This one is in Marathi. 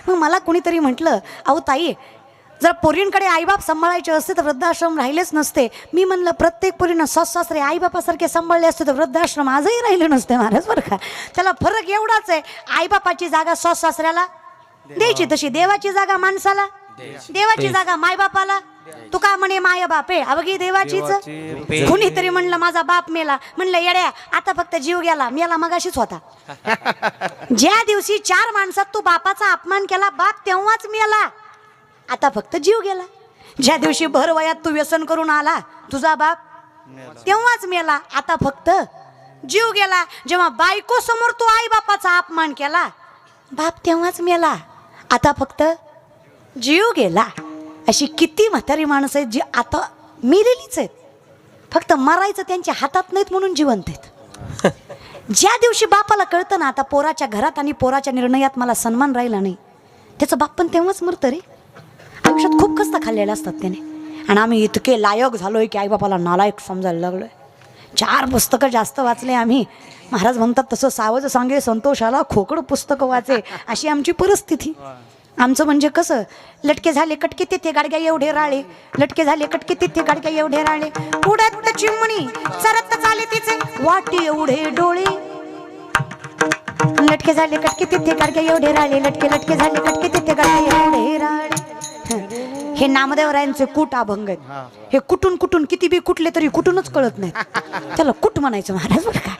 मग मला कुणीतरी म्हटलं, अहो ताई, जर पोरींकडे आईबाप सांभाळायचे असते तर वृद्धाश्रम राहिलेच नसते. मी म्हणलं, प्रत्येक पोरीनं सासरे आईबापासारखे सांभाळले असते तर वृद्धाश्रम आजही राहिले नसते महाराज बरं का. त्याला फरक एवढाच आहे, आईबापाची जागा सासऱ्याला द्यायची, तशी देवाची जागा माणसाला, देवाची जागा मायबापाला. तू का म्हणे माय बाप आहे अवघी देवाचीच. कुणीतरी म्हणलं माझा बाप मेला. म्हणलं येड्या, आता फक्त जीव गेला, मेला मगाशीच होता. ज्या दिवशी 4 माणसात तू बापाचा अपमान केला, बाप तेव्हाच मेला, आता फक्त जीव गेला. ज्या दिवशी भर वयात तू व्यसन करून आला, तुझा बाप तेव्हाच मेला, आता फक्त जीव गेला. जेव्हा बायको समोर तू आई बापाचा अपमान केला, बाप तेव्हाच मेला, आता फक्त जीव गेला. अशी किती म्हातारी माणसं आहेत जी आता मेलेलीच आहेत, फक्त मरायचं त्यांच्या हातात नाहीत म्हणून जिवंत आहेत. ज्या दिवशी बापाला कळतं ना आता पोराच्या घरात आणि पोराच्या निर्णयात मला सन्मान राहिला नाही, त्याचं बाप पण तेव्हाच मरतं रे. आयुष्यात खूप कष्ट खाल्लेले असतात त्याने, आणि आम्ही इतके लायक झालोय की आईबापाला नालायक समजायला लागलोय. 4 पुस्तकं जास्त वाचले आम्ही. महाराज म्हणतात तसं सावज सांगे संतोषाला खोकड पुस्तकं वाचे, अशी आमची परिस्थिती. आमचं म्हणजे कसं, लटके झाले कटके तिथे गाडग्या एवढे राळे, लटके झाले कटके तिथे गाडग्या एवढे राळे, उडत चिमणी चरत चाले तिचे वाटी एवढे डोळे. लटके झाले कटके तिथे गाडग्या एवढे राळे, लटके लटके झाले कटके तिथे गाडग्या एवढे राळे. हे नामदेवरायांचे कूट अभंग आहेत. हे कुठून कुठून किती बी कुठले तरी कुठूनच कळत नाही, त्याला कुठ म्हणायचं महाराज बरं का.